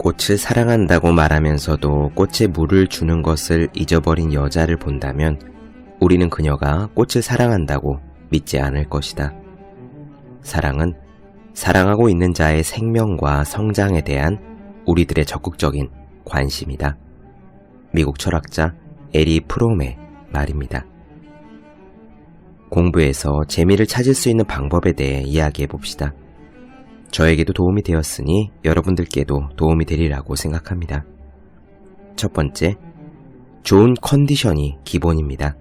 꽃을 사랑한다고 말하면서도 꽃에 물을 주는 것을 잊어버린 여자를 본다면 우리는 그녀가 꽃을 사랑한다고 믿지 않을 것이다. 사랑은 사랑하고 있는 자의 생명과 성장에 대한 우리들의 적극적인 관심이다. 미국 철학자 에리 프롬의 말입니다. 공부에서 재미를 찾을 수 있는 방법에 대해 이야기해 봅시다. 저에게도 도움이 되었으니 여러분들께도 도움이 되리라고 생각합니다. 첫 번째, 좋은 컨디션이 기본입니다.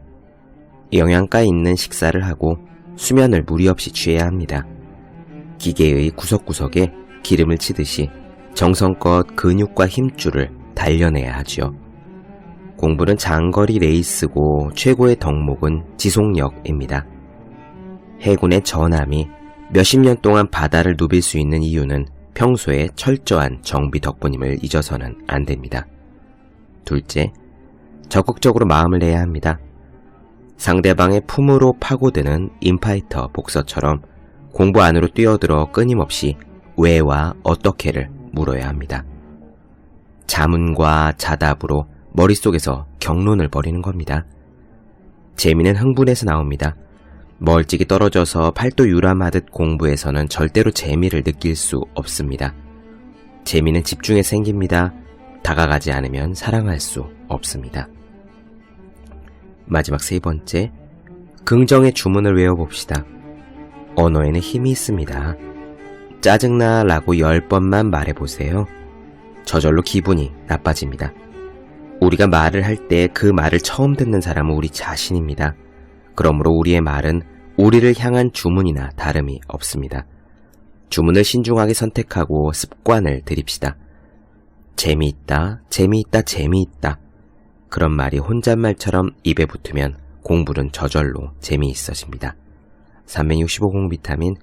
영양가 있는 식사를 하고 수면을 무리 없이 취해야 합니다. 기계의 구석구석에 기름을 치듯이 정성껏 근육과 힘줄을 단련해야 하지요. 공부는 장거리 레이스고 최고의 덕목은 지속력입니다. 해군의 전함이 몇십 년 동안 바다를 누빌 수 있는 이유는 평소에 철저한 정비 덕분임을 잊어서는 안 됩니다. 둘째, 적극적으로 마음을 내야 합니다. 상대방의 품으로 파고드는 인파이터 복서처럼 공부 안으로 뛰어들어 끊임없이 왜와 어떻게를 물어야 합니다. 자문과 자답으로 머릿속에서 경론을 벌이는 겁니다. 재미는 흥분에서 나옵니다. 멀찍이 떨어져서 팔도 유람하듯 공부에서는 절대로 재미를 느낄 수 없습니다. 재미는 집중에 생깁니다. 다가가지 않으면 사랑할 수 없습니다. 마지막 세 번째, 긍정의 주문을 외워봅시다. 언어에는 힘이 있습니다. 짜증나 라고 10번만 말해보세요. 저절로 기분이 나빠집니다. 우리가 말을 할 때 그 말을 처음 듣는 사람은 우리 자신입니다. 그러므로 우리의 말은 우리를 향한 주문이나 다름이 없습니다. 주문을 신중하게 선택하고 습관을 들입시다. 재미있다, 재미있다, 재미있다. 그런 말이 혼잣말처럼 입에 붙으면 공부는 저절로 재미있어집니다. 365공 비타민,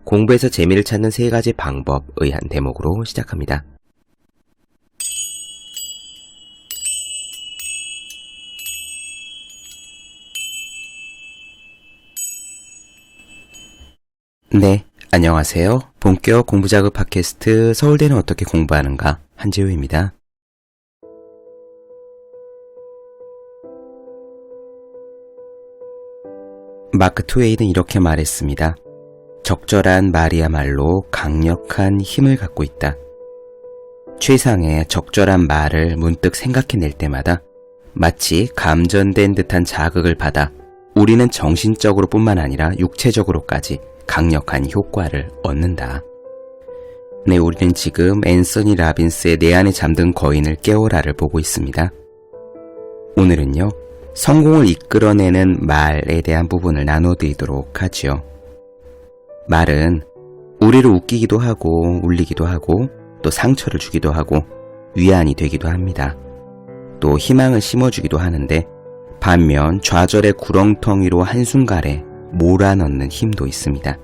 공부에서 재미를 찾는 3가지 방법의 한 대목으로 시작합니다. 네, 안녕하세요. 본격 공부자극 팟캐스트 서울대는 어떻게 공부하는가 한지우입니다. 마크 트웨이는 이렇게 말했습니다. 적절한 말이야말로 강력한 힘을 갖고 있다. 최상의 적절한 말을 문득 생각해낼 때마다 마치 감전된 듯한 자극을 받아 우리는 정신적으로 뿐만 아니라 육체적으로까지 강력한 효과를 얻는다. 네, 우리는 지금 앤서니 라빈스의 내 안에 잠든 거인을 깨워라를 보고 있습니다. 오늘은요, 성공을 이끌어내는 말에 대한 부분을 나눠드리도록 하지요. 말은 우리를 웃기기도 하고 울리기도 하고 또 상처를 주기도 하고 위안이 되기도 합니다. 또 희망을 심어주기도 하는데 반면 좌절의 구렁텅이로 한순간에 몰아넣는 힘도 있습니다.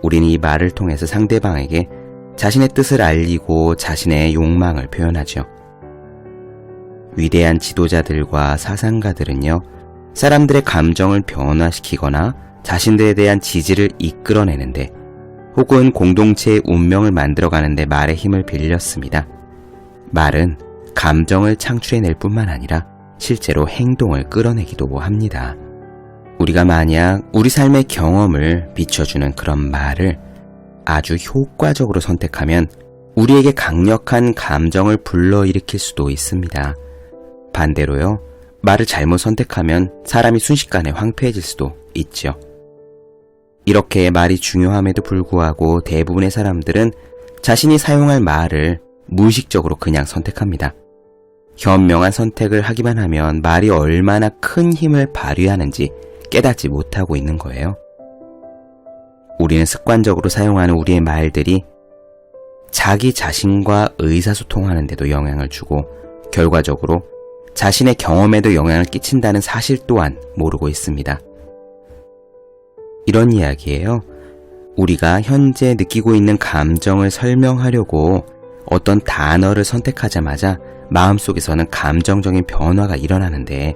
우리는 이 말을 통해서 상대방에게 자신의 뜻을 알리고 자신의 욕망을 표현하죠. 위대한 지도자들과 사상가들은요, 사람들의 감정을 변화시키거나 자신들에 대한 지지를 이끌어내는데 혹은 공동체의 운명을 만들어가는데 말의 힘을 빌렸습니다. 말은 감정을 창출해낼 뿐만 아니라 실제로 행동을 끌어내기도 합니다. 우리가 만약 우리 삶의 경험을 비춰주는 그런 말을 아주 효과적으로 선택하면 우리에게 강력한 감정을 불러일으킬 수도 있습니다. 반대로요, 말을 잘못 선택하면 사람이 순식간에 황폐해질 수도 있죠. 이렇게 말이 중요함에도 불구하고 대부분의 사람들은 자신이 사용할 말을 무의식적으로 그냥 선택합니다. 현명한 선택을 하기만 하면 말이 얼마나 큰 힘을 발휘하는지 깨닫지 못하고 있는 거예요. 우리는 습관적으로 사용하는 우리의 말들이 자기 자신과 의사소통하는 데도 영향을 주고 결과적으로 자신의 경험에도 영향을 끼친다는 사실 또한 모르고 있습니다. 이런 이야기예요. 우리가 현재 느끼고 있는 감정을 설명하려고 어떤 단어를 선택하자마자 마음속에서는 감정적인 변화가 일어나는데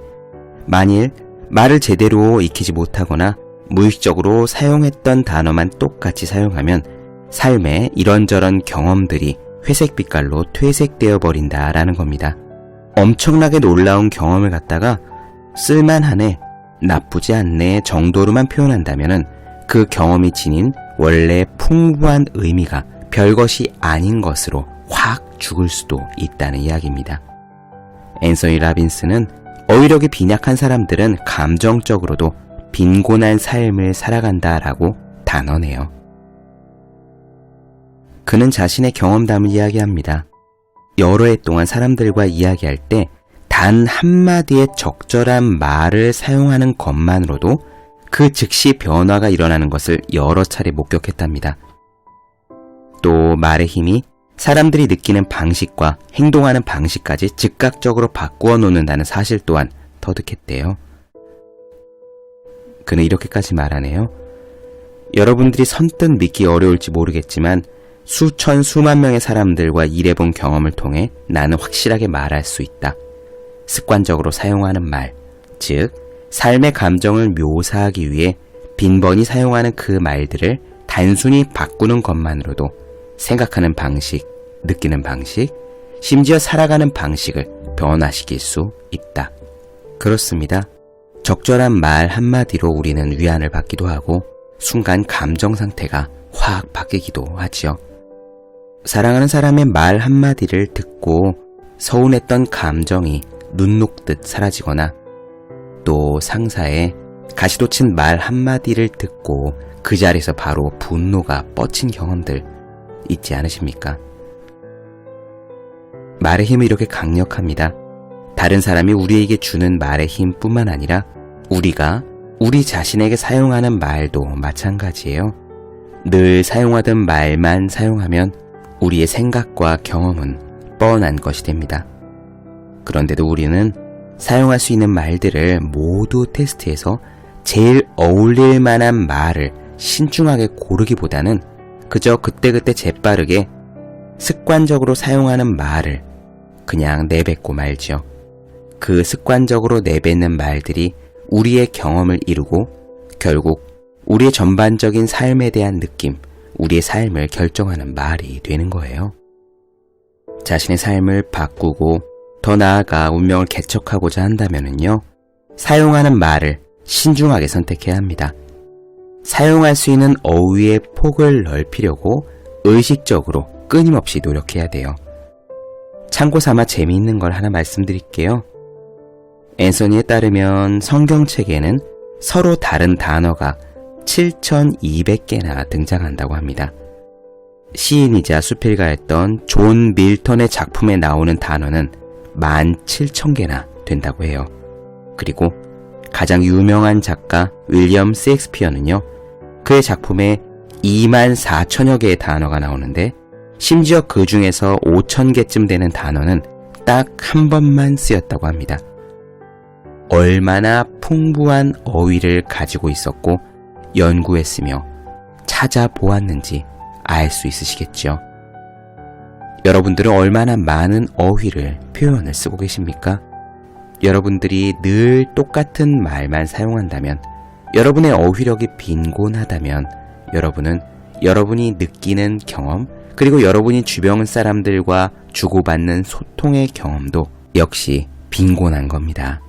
만일 말을 제대로 익히지 못하거나 무의식적으로 사용했던 단어만 똑같이 사용하면 삶에 이런저런 경험들이 회색 빛깔로 퇴색되어 버린다라는 겁니다. 엄청나게 놀라운 경험을 갖다가 쓸만하네, 나쁘지 않네 정도로만 표현한다면은 그 경험이 지닌 원래 풍부한 의미가 별것이 아닌 것으로 확 죽을 수도 있다는 이야기입니다. 앤서니 라빈스는 어휘력이 빈약한 사람들은 감정적으로도 빈곤한 삶을 살아간다라고 단언해요. 그는 자신의 경험담을 이야기합니다. 여러 해 동안 사람들과 이야기할 때 단 한마디의 적절한 말을 사용하는 것만으로도 그 즉시 변화가 일어나는 것을 여러 차례 목격했답니다. 또 말의 힘이 사람들이 느끼는 방식과 행동하는 방식까지 즉각적으로 바꾸어 놓는다는 사실 또한 터득했대요. 그는 이렇게까지 말하네요. 여러분들이 선뜻 믿기 어려울지 모르겠지만 수천 수만 명의 사람들과 일해본 경험을 통해 나는 확실하게 말할 수 있다. 습관적으로 사용하는 말, 즉 삶의 감정을 묘사하기 위해 빈번히 사용하는 그 말들을 단순히 바꾸는 것만으로도 생각하는 방식, 느끼는 방식, 심지어 살아가는 방식을 변화시킬 수 있다. 그렇습니다. 적절한 말 한마디로 우리는 위안을 받기도 하고 순간 감정 상태가 확 바뀌기도 하지요. 사랑하는 사람의 말 한마디를 듣고 서운했던 감정이 눈 녹듯 사라지거나 또 상사의 가시도 친 말 한마디를 듣고 그 자리에서 바로 분노가 뻗친 경험들 있지 않으십니까? 말의 힘은 이렇게 강력합니다. 다른 사람이 우리에게 주는 말의 힘뿐만 아니라 우리가 우리 자신에게 사용하는 말도 마찬가지예요. 늘 사용하던 말만 사용하면 우리의 생각과 경험은 뻔한 것이 됩니다. 그런데도 우리는 사용할 수 있는 말들을 모두 테스트해서 제일 어울릴 만한 말을 신중하게 고르기보다는 그저 그때그때 재빠르게 습관적으로 사용하는 말을 그냥 내뱉고 말지요. 그 습관적으로 내뱉는 말들이 우리의 경험을 이루고 결국 우리의 전반적인 삶에 대한 느낌, 우리의 삶을 결정하는 말이 되는 거예요. 자신의 삶을 바꾸고 더 나아가 운명을 개척하고자 한다면요, 사용하는 말을 신중하게 선택해야 합니다. 사용할 수 있는 어휘의 폭을 넓히려고 의식적으로 끊임없이 노력해야 돼요. 참고 삼아 재미있는 걸 하나 말씀드릴게요. 앤서니에 따르면 성경책에는 서로 다른 단어가 7,200개나 등장한다고 합니다. 시인이자 수필가였던 존 밀턴의 작품에 나오는 단어는 17,000개나 된다고 해요. 그리고 가장 유명한 작가 윌리엄 셰익스피어는요, 그의 작품에 24,000여 개의 단어가 나오는데 심지어 그 중에서 5,000개쯤 되는 단어는 딱 한 번만 쓰였다고 합니다. 얼마나 풍부한 어휘를 가지고 있었고 연구했으며 찾아보았는지 알 수 있으시겠죠. 여러분들은 얼마나 많은 어휘를, 표현을 쓰고 계십니까? 여러분들이 늘 똑같은 말만 사용한다면, 여러분의 어휘력이 빈곤하다면 여러분은 여러분이 느끼는 경험, 그리고 여러분이 주변 사람들과 주고받는 소통의 경험도 역시 빈곤한 겁니다.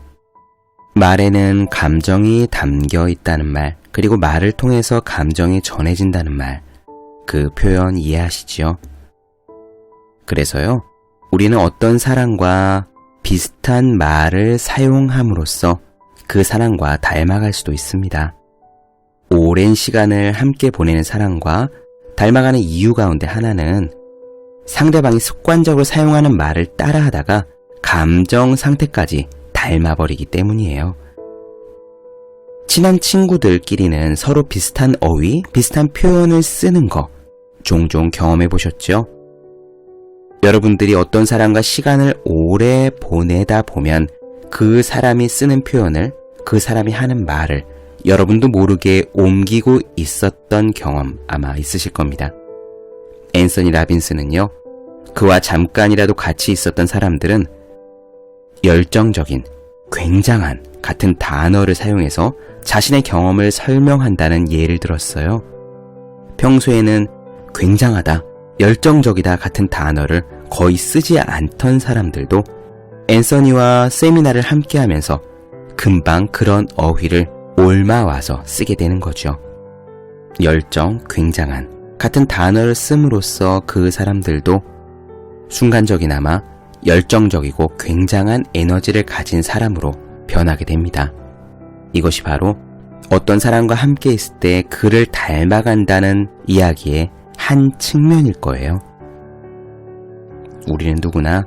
말에는 감정이 담겨 있다는 말, 그리고 말을 통해서 감정이 전해진다는 말, 그 표현 이해하시지요? 그래서요, 우리는 어떤 사람과 비슷한 말을 사용함으로써 그 사람과 닮아갈 수도 있습니다. 오랜 시간을 함께 보내는 사람과 닮아가는 이유 가운데 하나는 상대방이 습관적으로 사용하는 말을 따라하다가 감정 상태까지 닮아버리기 때문이에요. 친한 친구들끼리는 서로 비슷한 어휘, 비슷한 표현을 쓰는 거 종종 경험해 보셨죠? 여러분들이 어떤 사람과 시간을 오래 보내다 보면 그 사람이 쓰는 표현을, 그 사람이 하는 말을 여러분도 모르게 옮기고 있었던 경험 아마 있으실 겁니다. 앤서니 라빈스는요, 그와 잠깐이라도 같이 있었던 사람들은 열정적인, 굉장한 같은 단어를 사용해서 자신의 경험을 설명한다는 예를 들었어요. 평소에는 굉장하다, 열정적이다 같은 단어를 거의 쓰지 않던 사람들도 앤서니와 세미나를 함께 하면서 금방 그런 어휘를 옮아와서 쓰게 되는 거죠. 열정, 굉장한 같은 단어를 씀으로써 그 사람들도 순간적이나마 열정적이고 굉장한 에너지를 가진 사람으로 변하게 됩니다. 이것이 바로 어떤 사람과 함께 있을 때 그를 닮아간다는 이야기의 한 측면일 거예요. 우리는 누구나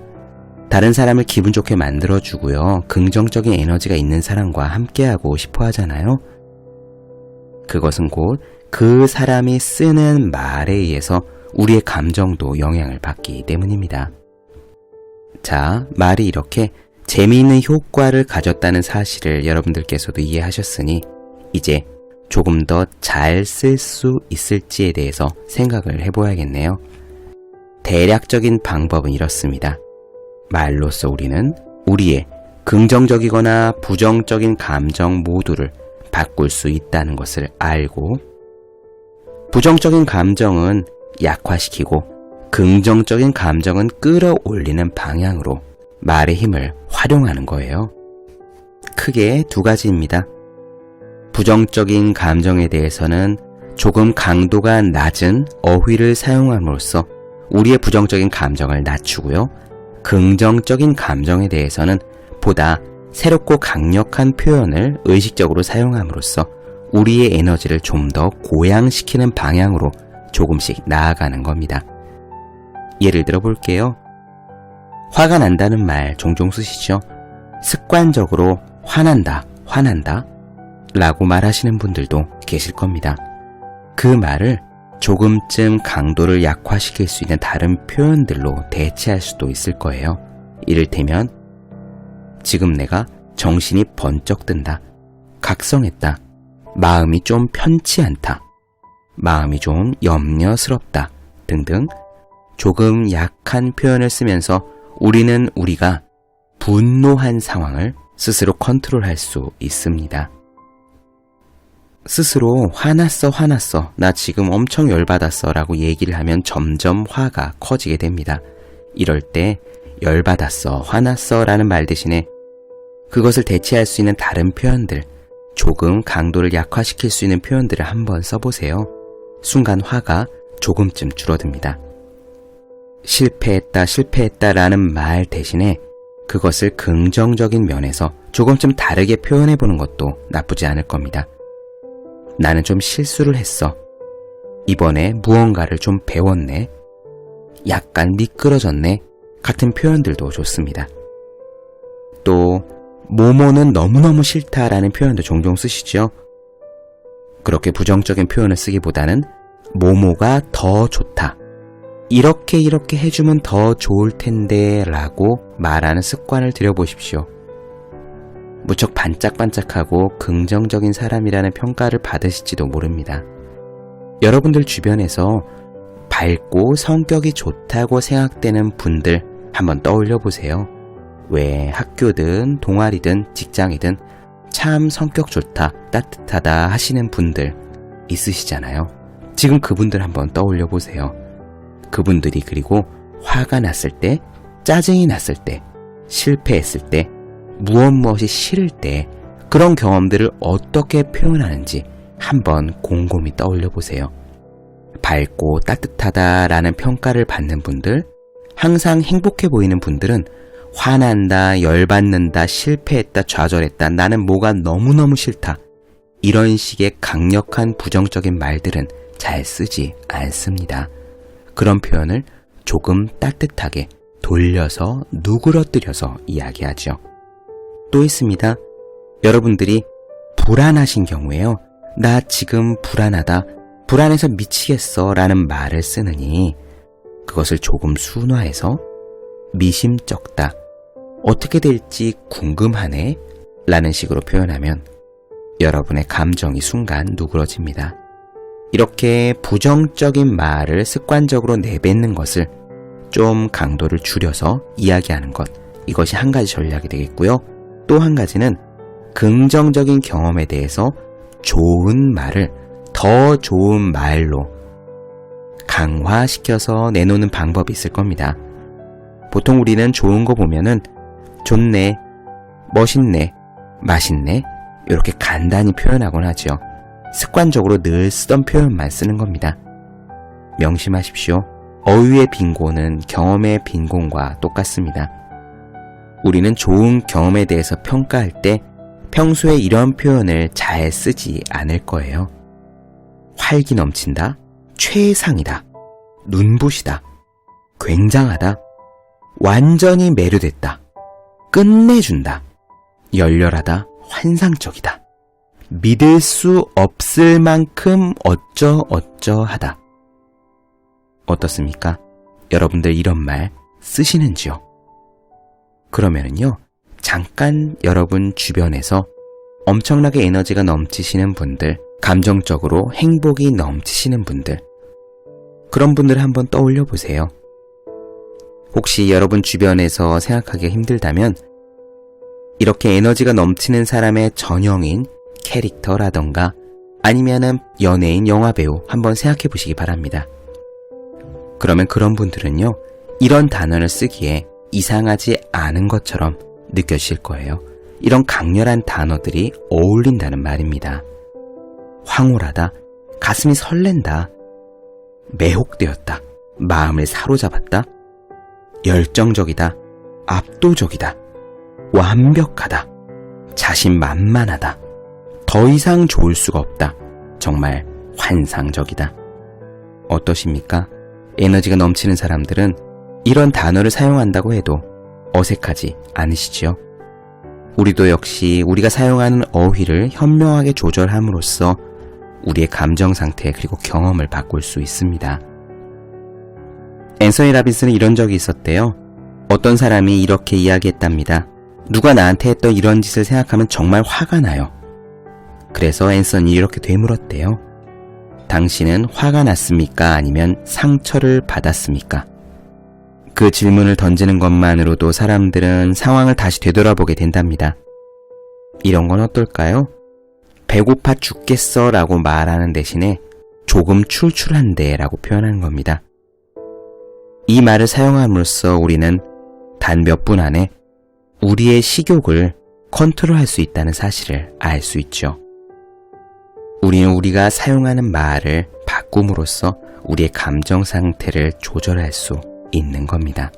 다른 사람을 기분 좋게 만들어주고요. 긍정적인 에너지가 있는 사람과 함께하고 싶어 하잖아요. 그것은 곧 그 사람이 쓰는 말에 의해서 우리의 감정도 영향을 받기 때문입니다. 자, 말이 이렇게 재미있는 효과를 가졌다는 사실을 여러분들께서도 이해하셨으니 이제 조금 더 잘 쓸 수 있을지에 대해서 생각을 해봐야겠네요. 대략적인 방법은 이렇습니다. 말로써 우리는 우리의 긍정적이거나 부정적인 감정 모두를 바꿀 수 있다는 것을 알고, 부정적인 감정은 약화시키고 긍정적인 감정은 끌어올리는 방향으로 말의 힘을 활용하는 거예요. 크게 두 가지입니다. 부정적인 감정에 대해서는 조금 강도가 낮은 어휘를 사용함으로써 우리의 부정적인 감정을 낮추고요. 긍정적인 감정에 대해서는 보다 새롭고 강력한 표현을 의식적으로 사용함으로써 우리의 에너지를 좀 더 고양시키는 방향으로 조금씩 나아가는 겁니다. 예를 들어 볼게요. 화가 난다는 말 종종 쓰시죠? 습관적으로 화난다, 화난다 라고 말하시는 분들도 계실 겁니다. 그 말을 조금쯤 강도를 약화시킬 수 있는 다른 표현들로 대체할 수도 있을 거예요. 이를테면 지금 내가 정신이 번쩍 든다, 각성했다, 마음이 좀 편치 않다, 마음이 좀 염려스럽다 등등 조금 약한 표현을 쓰면서 우리는 우리가 분노한 상황을 스스로 컨트롤할 수 있습니다. 스스로 화났어, 나 지금 엄청 열받았어 라고 얘기를 하면 점점 화가 커지게 됩니다. 이럴 때 열받았어, 화났어 라는 말 대신에 그것을 대체할 수 있는 다른 표현들, 조금 강도를 약화시킬 수 있는 표현들을 한번 써보세요. 순간 화가 조금쯤 줄어듭니다. 실패했다 라는 말 대신에 그것을 긍정적인 면에서 조금쯤 다르게 표현해보는 것도 나쁘지 않을 겁니다. 나는 좀 실수를 했어. 이번에 무언가를 좀 배웠네. 약간 미끄러졌네. 같은 표현들도 좋습니다. 또 뭐뭐는 너무너무 싫다라는 표현도 종종 쓰시죠. 그렇게 부정적인 표현을 쓰기보다는 뭐뭐가 더 좋다, 이렇게 해주면 더 좋을 텐데 라고 말하는 습관을 들여보십시오. 무척 반짝반짝하고 긍정적인 사람이라는 평가를 받으실지도 모릅니다. 여러분들 주변에서 밝고 성격이 좋다고 생각되는 분들 한번 떠올려 보세요. 왜 학교든 동아리든 직장이든 참 성격 좋다, 따뜻하다 하시는 분들 있으시잖아요. 지금 그분들 한번 떠올려 보세요. 그분들이 그리고 화가 났을 때, 짜증이 났을 때, 실패했을 때, 무엇이 싫을 때 그런 경험들을 어떻게 표현하는지 한번 곰곰이 떠올려 보세요. 밝고 따뜻하다라는 평가를 받는 분들, 항상 행복해 보이는 분들은 화난다, 열받는다, 실패했다, 좌절했다, 나는 뭐가 너무너무 싫다, 이런 식의 강력한 부정적인 말들은 잘 쓰지 않습니다. 그런 표현을 조금 따뜻하게 돌려서 누그러뜨려서 이야기하죠. 또 있습니다. 여러분들이 불안하신 경우에요. 나 지금 불안하다, 불안해서 미치겠어 라는 말을 쓰느니 그것을 조금 순화해서 미심쩍다, 어떻게 될지 궁금하네 라는 식으로 표현하면 여러분의 감정이 순간 누그러집니다. 이렇게 부정적인 말을 습관적으로 내뱉는 것을 좀 강도를 줄여서 이야기하는 것, 이것이 한 가지 전략이 되겠고요. 또 한 가지는 긍정적인 경험에 대해서 좋은 말을 더 좋은 말로 강화시켜서 내놓는 방법이 있을 겁니다. 보통 우리는 좋은 거 보면은 좋네, 멋있네, 맛있네 이렇게 간단히 표현하곤 하죠. 습관적으로 늘 쓰던 표현만 쓰는 겁니다. 명심하십시오. 어휘의 빈곤은 경험의 빈곤과 똑같습니다. 우리는 좋은 경험에 대해서 평가할 때 평소에 이런 표현을 잘 쓰지 않을 거예요. 활기 넘친다, 최상이다, 눈부시다, 굉장하다, 완전히 매료됐다, 끝내준다, 열렬하다, 환상적이다, 믿을 수 없을 만큼 어쩌어쩌하다. 어떻습니까? 여러분들 이런 말 쓰시는지요? 그러면은요, 잠깐 여러분 주변에서 엄청나게 에너지가 넘치시는 분들, 감정적으로 행복이 넘치시는 분들, 그런 분들을 한번 떠올려 보세요. 혹시 여러분 주변에서 생각하기가 힘들다면 이렇게 에너지가 넘치는 사람의 전형인 캐릭터라던가 아니면은 연예인, 영화배우 한번 생각해 보시기 바랍니다. 그러면 그런 분들은요, 이런 단어를 쓰기에 이상하지 않은 것처럼 느껴지실 거예요. 이런 강렬한 단어들이 어울린다는 말입니다. 황홀하다, 가슴이 설렌다, 매혹되었다, 마음을 사로잡았다, 열정적이다, 압도적이다, 완벽하다, 자신만만하다, 더 이상 좋을 수가 없다, 정말 환상적이다. 어떠십니까? 에너지가 넘치는 사람들은 이런 단어를 사용한다고 해도 어색하지 않으시죠? 우리도 역시 우리가 사용하는 어휘를 현명하게 조절함으로써 우리의 감정 상태 그리고 경험을 바꿀 수 있습니다. 앤서니 라빈스는 이런 적이 있었대요. 어떤 사람이 이렇게 이야기했답니다. 누가 나한테 했던 이런 짓을 생각하면 정말 화가 나요. 그래서 앤서니 이렇게 되물었대요. 당신은 화가 났습니까? 아니면 상처를 받았습니까? 그 질문을 던지는 것만으로도 사람들은 상황을 다시 되돌아보게 된답니다. 이런 건 어떨까요? 배고파 죽겠어 라고 말하는 대신에 조금 출출한데 라고 표현하는 겁니다. 이 말을 사용함으로써 우리는 단 몇 분 안에 우리의 식욕을 컨트롤할 수 있다는 사실을 알 수 있죠. 우리는 우리가 사용하는 말을 바꿈으로써 우리의 감정 상태를 조절할 수 있는 겁니다.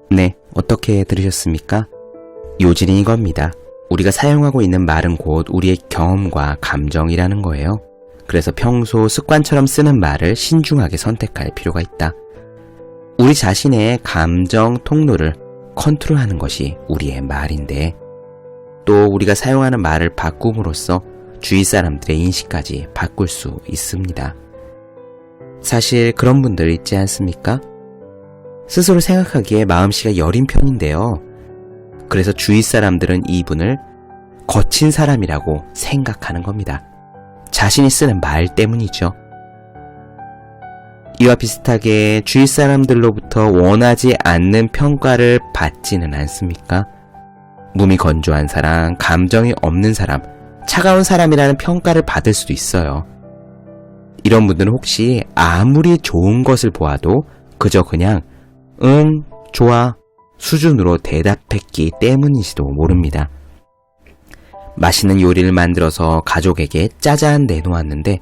네, 어떻게 들으셨습니까? 요지는 이겁니다. 우리가 사용하고 있는 말은 곧 우리의 경험과 감정이라는 거예요. 그래서 평소 습관처럼 쓰는 말을 신중하게 선택할 필요가 있다. 우리 자신의 감정 통로를 컨트롤하는 것이 우리의 말인데, 또 우리가 사용하는 말을 바꿈으로써 주위 사람들의 인식까지 바꿀 수 있습니다. 사실 그런 분들 있지 않습니까? 스스로 생각하기에 마음씨가 여린 편인데요. 그래서 주위 사람들은 이분을 거친 사람이라고 생각하는 겁니다. 자신이 쓰는 말 때문이죠. 이와 비슷하게 주위 사람들로부터 원하지 않는 평가를 받지는 않습니까? 몸이 건조한 사람, 감정이 없는 사람, 차가운 사람이라는 평가를 받을 수도 있어요. 이런 분들은 혹시 아무리 좋은 것을 보아도 그저 그냥 응, 좋아 수준으로 대답했기 때문인지도 모릅니다. 맛있는 요리를 만들어서 가족에게 짜잔 내놓았는데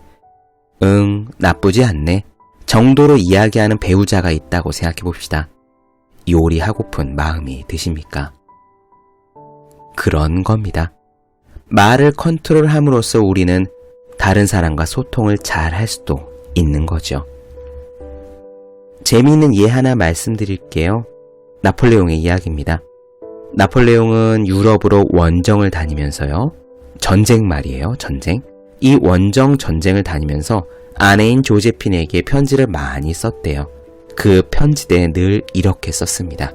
응, 나쁘지 않네 정도로 이야기하는 배우자가 있다고 생각해 봅시다. 요리하고픈 마음이 드십니까? 그런 겁니다. 말을 컨트롤함으로써 우리는 다른 사람과 소통을 잘 할 수도 있는 거죠. 재미있는 예 하나 말씀드릴게요. 나폴레옹의 이야기입니다. 나폴레옹은 유럽으로 원정을 다니면서요. 전쟁 말이에요. 전쟁. 이 원정 전쟁을 다니면서 아내인 조제핀에게 편지를 많이 썼대요. 그 편지대에 늘 이렇게 썼습니다.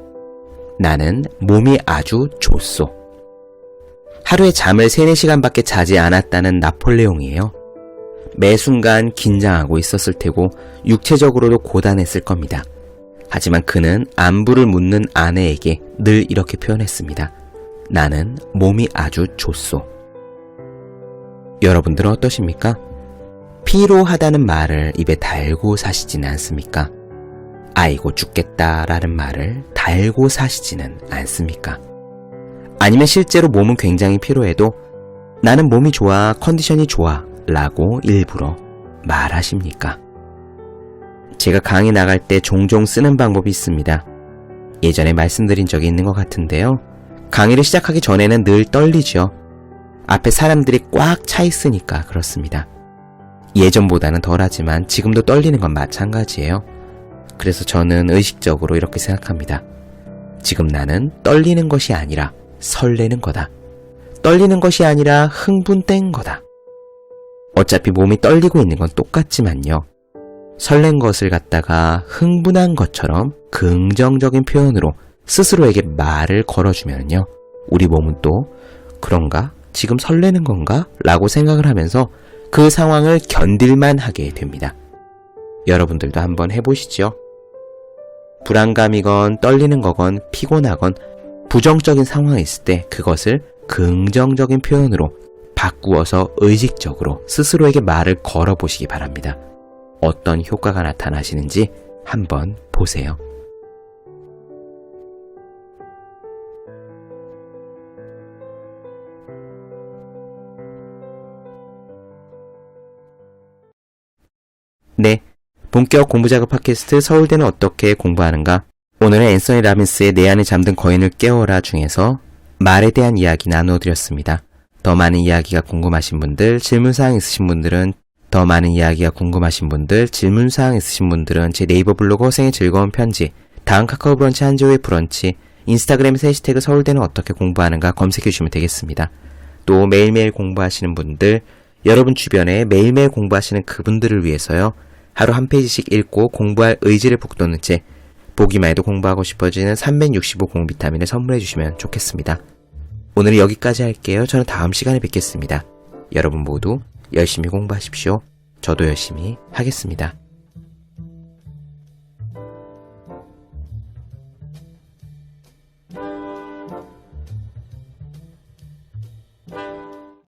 나는 몸이 아주 좋소. 하루에 잠을 3-4시간밖에 자지 않았다는 나폴레옹이에요. 매 순간 긴장하고 있었을 테고 육체적으로도 고단했을 겁니다. 하지만 그는 안부를 묻는 아내에게 늘 이렇게 표현했습니다. 나는 몸이 아주 좋소. 여러분들은 어떠십니까? 피로하다는 말을 입에 달고 사시지는 않습니까? 아이고 죽겠다라는 말을 달고 사시지는 않습니까? 아니면 실제로 몸은 굉장히 피로해도 나는 몸이 좋아, 컨디션이 좋아 라고 일부러 말하십니까? 제가 강의 나갈 때 종종 쓰는 방법이 있습니다. 예전에 말씀드린 적이 있는 것 같은데요. 강의를 시작하기 전에는 늘 떨리죠. 앞에 사람들이 꽉 차 있으니까 그렇습니다. 예전보다는 덜하지만 지금도 떨리는 건 마찬가지예요. 그래서 저는 의식적으로 이렇게 생각합니다. 지금 나는 떨리는 것이 아니라 설레는 거다. 떨리는 것이 아니라 흥분된 거다. 어차피 몸이 떨리고 있는 건 똑같지만요. 설렌 것을 갖다가 흥분한 것처럼 긍정적인 표현으로 스스로에게 말을 걸어주면요. 우리 몸은 또 그런가? 지금 설레는 건가? 라고 생각을 하면서 그 상황을 견딜만 하게 됩니다. 여러분들도 한번 해보시죠. 불안감이건 떨리는 거건 피곤하건 부정적인 상황이 있을 때 그것을 긍정적인 표현으로 바꾸어서 의식적으로 스스로에게 말을 걸어보시기 바랍니다. 어떤 효과가 나타나시는지 한번 보세요. 네, 본격 공부작업 팟캐스트 서울대는 어떻게 공부하는가? 오늘은 앤서니 라빈스의 내 안에 잠든 거인을 깨워라 중에서 말에 대한 이야기 나눠드렸습니다. 더 많은 이야기가 궁금하신 분들, 질문사항 있으신 분들은 제 네이버 블로그 허생의 즐거운 편지, 다음 카카오 브런치 한조의 브런치, 인스타그램에서 해시태그 서울대는 어떻게 공부하는가 검색해 주시면 되겠습니다. 또 매일매일 공부하시는 분들, 여러분 주변에 매일매일 공부하시는 그분들을 위해서요. 하루 한 페이지씩 읽고 공부할 의지를 북돋는 책, 보기만 해도 공부하고 싶어지는 365 공비타민을 선물해 주시면 좋겠습니다. 오늘은 여기까지 할게요. 저는 다음 시간에 뵙겠습니다. 여러분 모두 열심히 공부하십시오. 저도 열심히 하겠습니다.